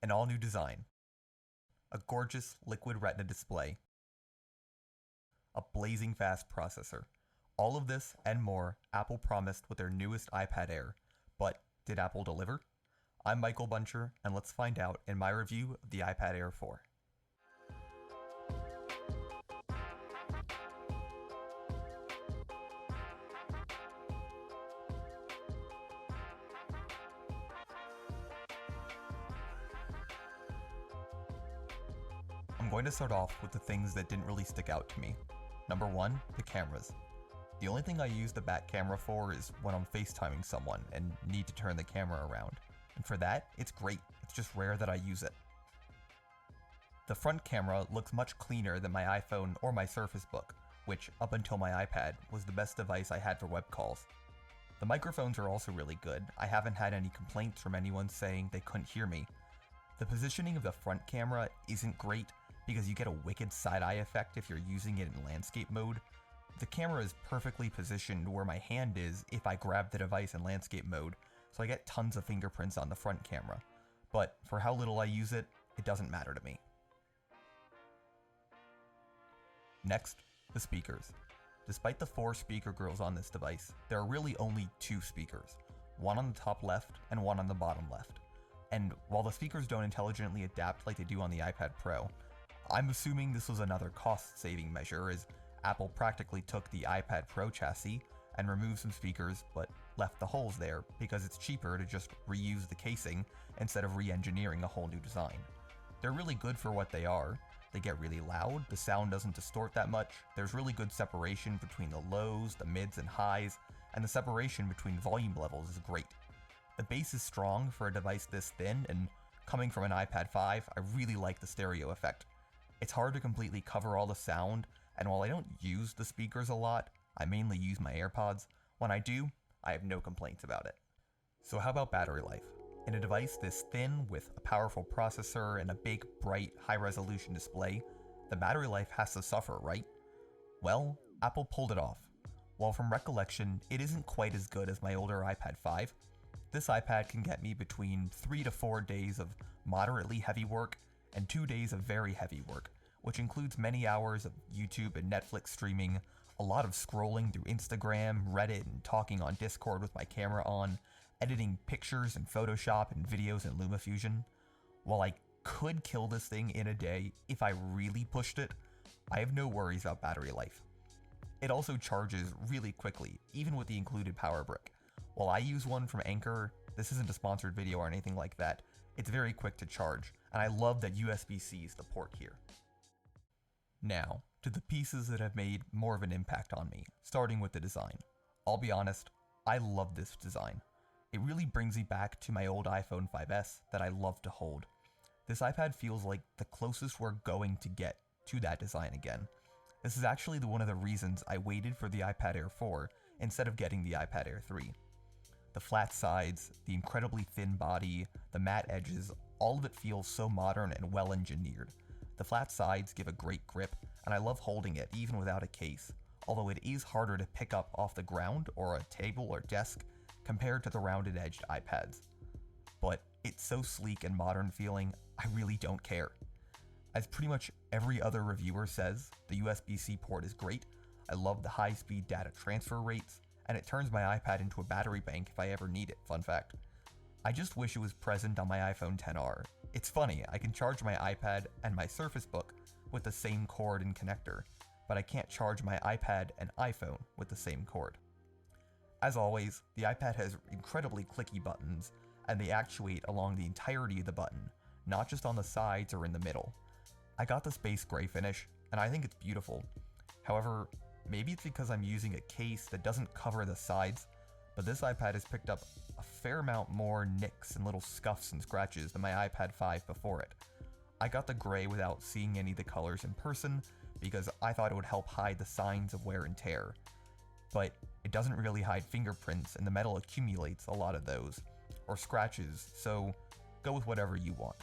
An all-new design, a gorgeous liquid retina display, a blazing fast processor. All of this and more Apple promised with their newest iPad Air. But did Apple deliver? I'm Michael Buncher, and let's find out in my review of the iPad Air 4. I'm going to start off with the things that didn't really stick out to me. Number 1, the cameras. The only thing I use the back camera for is when I'm FaceTiming someone and need to turn the camera around. And for that, it's great. It's just rare that I use it. The front camera looks much cleaner than my iPhone or my Surface Book, which, up until my iPad, was the best device I had for web calls. The microphones are also really good. I haven't had any complaints from anyone saying they couldn't hear me. The positioning of the front camera isn't great because you get a wicked side-eye effect if you're using it in landscape mode. The camera is perfectly positioned where my hand is if I grab the device in landscape mode, so I get tons of fingerprints on the front camera. But for how little I use it, it doesn't matter to me. Next, the speakers. Despite the 4 speaker grills on this device, there are really only 2 speakers, one on the top left and one on the bottom left. And while the speakers don't intelligently adapt like they do on the iPad Pro, I'm assuming this was another cost-saving measure, as Apple practically took the iPad Pro chassis and removed some speakers but left the holes there because it's cheaper to just reuse the casing instead of re-engineering a whole new design. They're really good for what they are. They get really loud, the sound doesn't distort that much, there's really good separation between the lows, the mids, and highs, and the separation between volume levels is great. The bass is strong for a device this thin, and coming from an iPad 5, I really like the stereo effect. It's hard to completely cover all the sound, and while I don't use the speakers a lot, I mainly use my AirPods. When I do, I have no complaints about it. So how about battery life? In a device this thin, with a powerful processor and a big, bright, high-resolution display, the battery life has to suffer, right? Well, Apple pulled it off. While from recollection, it isn't quite as good as my older iPad 5, this iPad can get me between 3 to 4 days of moderately heavy work and 2 days of very heavy work, which includes many hours of YouTube and Netflix streaming, a lot of scrolling through Instagram, Reddit, and talking on Discord with my camera on, editing pictures in Photoshop and videos in LumaFusion. While I could kill this thing in a day if I really pushed it, I have no worries about battery life. It also charges really quickly, even with the included power brick. While I use one from Anker, this isn't a sponsored video or anything like that, it's very quick to charge, and I love that USB-C is the port here. Now, to the pieces that have made more of an impact on me, starting with the design. I'll be honest, I love this design. It really brings me back to my old iPhone 5S that I love to hold. This iPad feels like the closest we're going to get to that design again. This is actually one of the reasons I waited for the iPad Air 4 instead of getting the iPad Air 3. The flat sides, the incredibly thin body, the matte edges, all of it feels so modern and well engineered. The flat sides give a great grip, and I love holding it even without a case, although it is harder to pick up off the ground or a table or desk compared to the rounded edged iPads. But it's so sleek and modern feeling, I really don't care. As pretty much every other reviewer says, the USB-C port is great, I love the high-speed data transfer rates, and it turns my iPad into a battery bank if I ever need it, fun fact. I just wish it was present on my iPhone XR. It's funny, I can charge my iPad and my Surface Book with the same cord and connector, but I can't charge my iPad and iPhone with the same cord. As always, the iPad has incredibly clicky buttons, and they actuate along the entirety of the button, not just on the sides or in the middle. I got the space gray finish, and I think it's beautiful. However, maybe it's because I'm using a case that doesn't cover the sides, but this iPad has picked up a fair amount more nicks and little scuffs and scratches than my iPad 5 before it. I got the gray without seeing any of the colors in person because I thought it would help hide the signs of wear and tear. But it doesn't really hide fingerprints, and the metal accumulates a lot of those, or scratches, so go with whatever you want.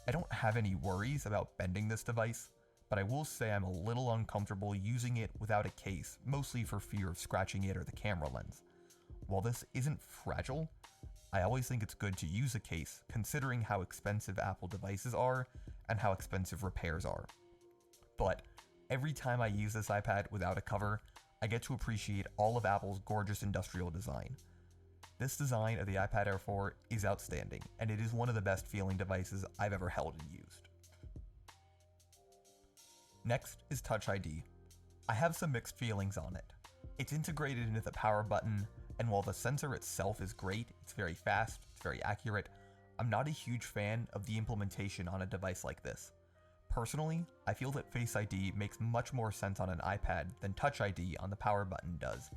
I don't have any worries about bending this device, but I will say I'm a little uncomfortable using it without a case, mostly for fear of scratching it or the camera lens. While this isn't fragile, I always think it's good to use a case considering how expensive Apple devices are and how expensive repairs are. But every time I use this iPad without a cover, I get to appreciate all of Apple's gorgeous industrial design. This design of the iPad Air 4 is outstanding, and it is one of the best feeling devices I've ever held and used. Next is Touch ID. I have some mixed feelings on it. It's integrated into the power button, and while the sensor itself is great, it's very fast, it's very accurate, I'm not a huge fan of the implementation on a device like this. Personally, I feel that Face ID makes much more sense on an iPad than Touch ID on the power button does.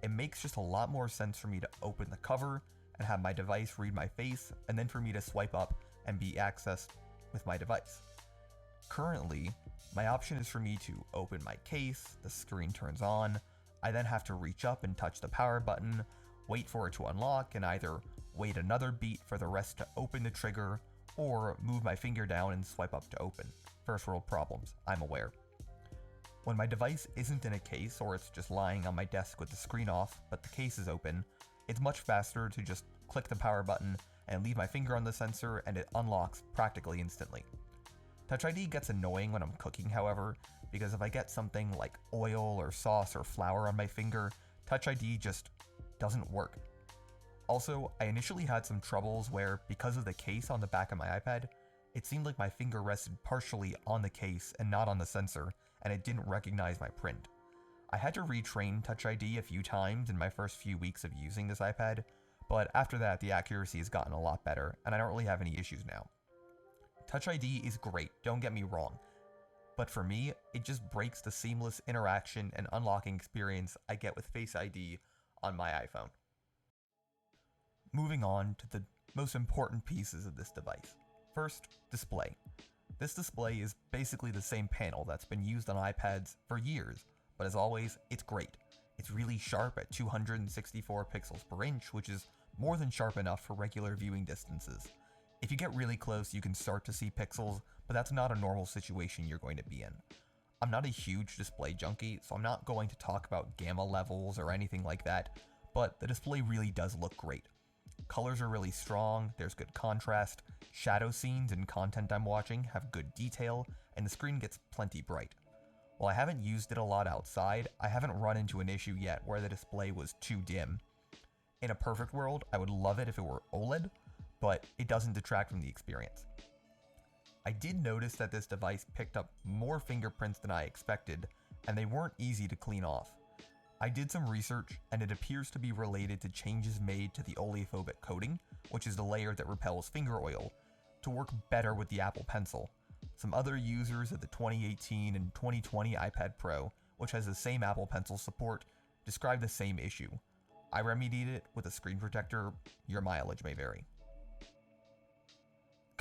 It makes just a lot more sense for me to open the cover and have my device read my face, and then for me to swipe up and be accessed with my device. Currently, my option is for me to open my case, the screen turns on, I then have to reach up and touch the power button, wait for it to unlock, and either wait another beat for the rest to open the trigger, or move my finger down and swipe up to open. First world problems, I'm aware. When my device isn't in a case or it's just lying on my desk with the screen off but the case is open, it's much faster to just click the power button and leave my finger on the sensor and it unlocks practically instantly. Touch ID gets annoying when I'm cooking, however, because if I get something like oil or sauce or flour on my finger, Touch ID just doesn't work. Also, I initially had some troubles where, because of the case on the back of my iPad, it seemed like my finger rested partially on the case and not on the sensor, and it didn't recognize my print. I had to retrain Touch ID a few times in my first few weeks of using this iPad, but after that the accuracy has gotten a lot better, and I don't really have any issues now. Touch ID is great, don't get me wrong, but for me, it just breaks the seamless interaction and unlocking experience I get with Face ID on my iPhone. Moving on to the most important pieces of this device. First, display. This display is basically the same panel that's been used on iPads for years, but as always, it's great. It's really sharp at 264 pixels per inch, which is more than sharp enough for regular viewing distances. If you get really close, you can start to see pixels, but that's not a normal situation you're going to be in. I'm not a huge display junkie, so I'm not going to talk about gamma levels or anything like that, but the display really does look great. Colors are really strong, there's good contrast, shadow scenes and content I'm watching have good detail, and the screen gets plenty bright. While I haven't used it a lot outside, I haven't run into an issue yet where the display was too dim. In a perfect world, I would love it if it were OLED, but it doesn't detract from the experience. I did notice that this device picked up more fingerprints than I expected, and they weren't easy to clean off. I did some research, and it appears to be related to changes made to the oleophobic coating, which is the layer that repels finger oil, to work better with the Apple Pencil. Some other users of the 2018 and 2020 iPad Pro, which has the same Apple Pencil support, described the same issue. I remedied it with a screen protector, your mileage may vary.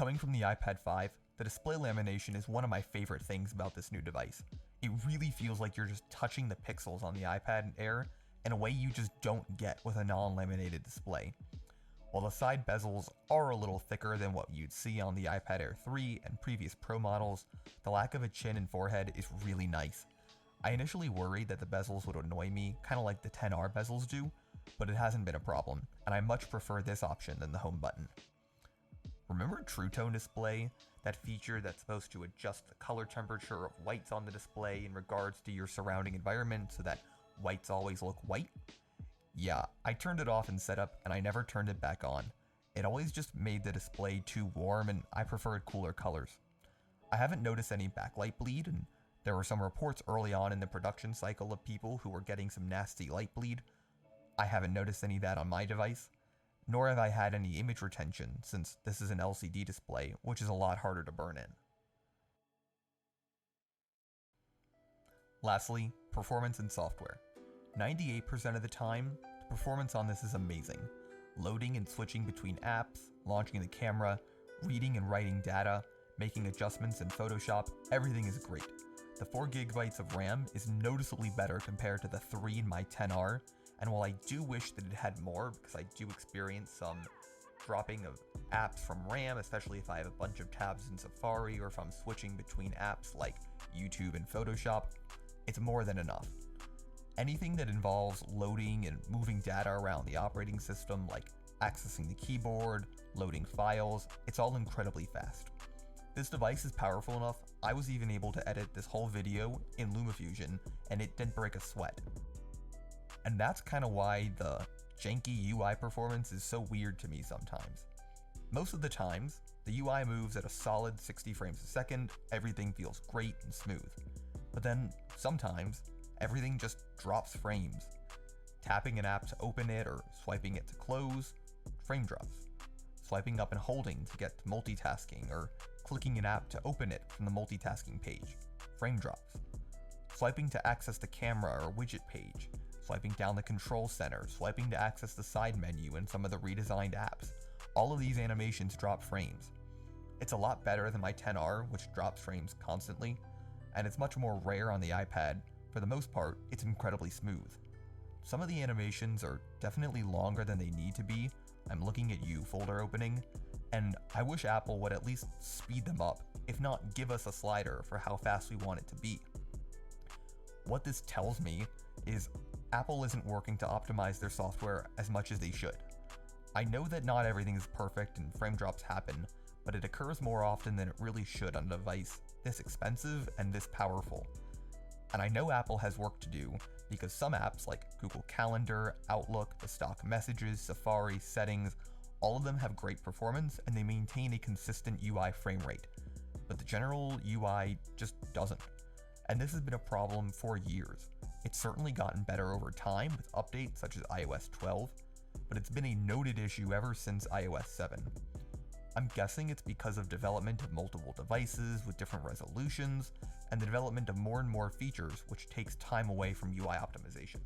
Coming from the iPad 5, the display lamination is one of my favorite things about this new device. It really feels like you're just touching the pixels on the iPad Air in a way you just don't get with a non-laminated display. While the side bezels are a little thicker than what you'd see on the iPad Air 3 and previous Pro models, the lack of a chin and forehead is really nice. I initially worried that the bezels would annoy me, kinda like the 10R bezels do, but it hasn't been a problem, and I much prefer this option than the home button. Remember True Tone Display? That feature that's supposed to adjust the color temperature of whites on the display in regards to your surrounding environment so that whites always look white? Yeah, I turned it off in setup and I never turned it back on. It always just made the display too warm and I preferred cooler colors. I haven't noticed any backlight bleed, and there were some reports early on in the production cycle of people who were getting some nasty light bleed. I haven't noticed any of that on my device, nor have I had any image retention since this is an LCD display, which is a lot harder to burn in. Lastly, performance and software. 98% of the time, the performance on this is amazing. Loading and switching between apps, launching the camera, reading and writing data, making adjustments in Photoshop, everything is great. The 4GB of RAM is noticeably better compared to the 3 in my 10R, and while I do wish that it had more, because I do experience some dropping of apps from RAM, especially if I have a bunch of tabs in Safari or if I'm switching between apps like YouTube and Photoshop, it's more than enough. Anything that involves loading and moving data around the operating system, like accessing the keyboard, loading files, it's all incredibly fast. This device is powerful enough, I was even able to edit this whole video in LumaFusion and it didn't break a sweat. And that's kind of why the janky UI performance is so weird to me sometimes. Most of the times, the UI moves at a solid 60 frames a second, everything feels great and smooth. But then, sometimes, everything just drops frames. Tapping an app to open it or swiping it to close, frame drops. Swiping up and holding to get to multitasking, or clicking an app to open it from the multitasking page, frame drops. Swiping to access the camera or widget page, swiping down the control center, swiping to access the side menu and some of the redesigned apps. All of these animations drop frames. It's a lot better than my XR, which drops frames constantly, and it's much more rare on the iPad. For the most part, it's incredibly smooth. Some of the animations are definitely longer than they need to be. I'm looking at you folder opening, and I wish Apple would at least speed them up, if not give us a slider for how fast we want it to be. What this tells me is Apple isn't working to optimize their software as much as they should. I know that not everything is perfect and frame drops happen, but it occurs more often than it really should on a device this expensive and this powerful. And I know Apple has work to do because some apps like Google Calendar, Outlook, the stock messages, Safari, settings, all of them have great performance and they maintain a consistent UI frame rate. But the general UI just doesn't. And this has been a problem for years. It's certainly gotten better over time with updates such as iOS 12, but it's been a noted issue ever since iOS 7. I'm guessing it's because of development of multiple devices with different resolutions, and the development of more and more features which takes time away from UI optimization.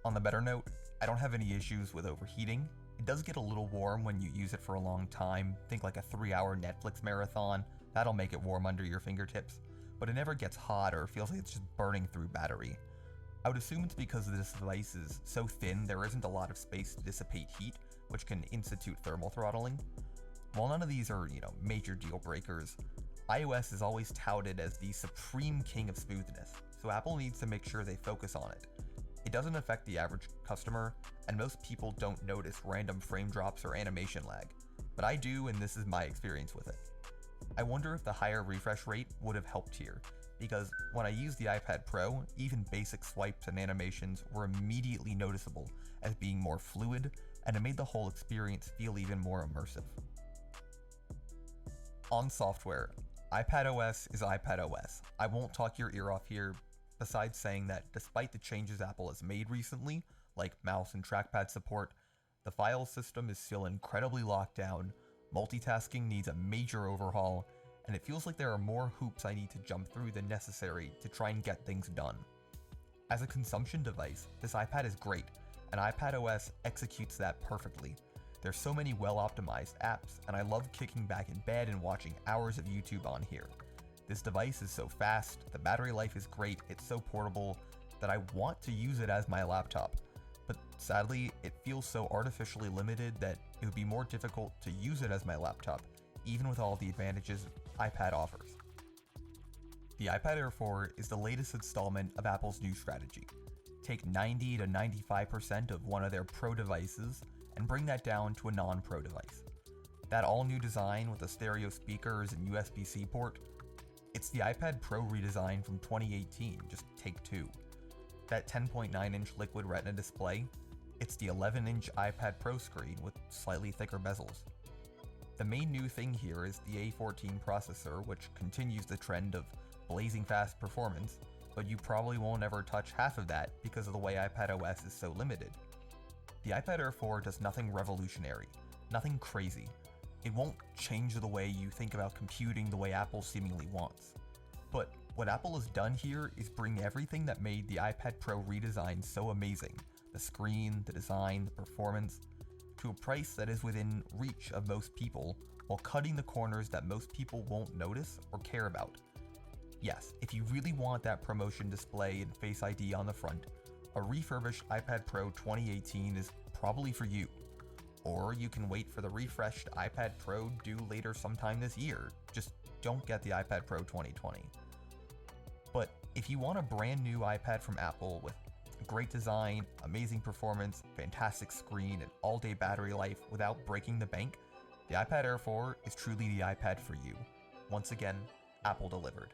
On the better note, I don't have any issues with overheating. It does get a little warm when you use it for a long time, think like a 3-hour Netflix marathon, that'll make it warm under your fingertips, but it never gets hot or feels like it's just burning through battery. I would assume it's because this device is so thin there isn't a lot of space to dissipate heat, which can institute thermal throttling. While none of these are, major deal breakers, iOS is always touted as the supreme king of smoothness, so Apple needs to make sure they focus on it. It doesn't affect the average customer, and most people don't notice random frame drops or animation lag, but I do, and this is my experience with it. I wonder if the higher refresh rate would have helped here, because when I used the iPad Pro, even basic swipes and animations were immediately noticeable as being more fluid, and it made the whole experience feel even more immersive. On software, iPadOS is iPadOS. I won't talk your ear off here, besides saying that despite the changes Apple has made recently, like mouse and trackpad support, the file system is still incredibly locked down, multitasking needs a major overhaul, and it feels like there are more hoops I need to jump through than necessary to try and get things done. As a consumption device, this iPad is great, and iPadOS executes that perfectly. There's so many well-optimized apps, and I love kicking back in bed and watching hours of YouTube on here. This device is so fast, the battery life is great, it's so portable, that I want to use it as my laptop. But sadly, it feels so artificially limited that it would be more difficult to use it as my laptop, even with all the advantages iPad offers. The iPad Air 4 is the latest installment of Apple's new strategy. Take 90 to 95% of one of their Pro devices and bring that down to a non-Pro device. That all-new design with the stereo speakers and USB-C port, it's the iPad Pro redesign from 2018, just take two. That 10.9-inch Liquid Retina display, it's the 11-inch iPad Pro screen with slightly thicker bezels. The main new thing here is the A14 processor, which continues the trend of blazing fast performance, but you probably won't ever touch half of that because of the way iPadOS is so limited. The iPad Air 4 does nothing revolutionary, nothing crazy. It won't change the way you think about computing the way Apple seemingly wants. But what Apple has done here is bring everything that made the iPad Pro redesign so amazing, the screen, the design, the performance, to a price that is within reach of most people, while cutting the corners that most people won't notice or care about. Yes, if you really want that promotion display and Face ID on the front, a refurbished iPad Pro 2018 is probably for you. Or you can wait for the refreshed iPad Pro due later sometime this year. Just don't get the iPad Pro 2020. But if you want a brand new iPad from Apple with Great design, amazing performance, fantastic screen, and all-day battery life without breaking the bank, the iPad Air 4 is truly the iPad for you. Once again, Apple delivered.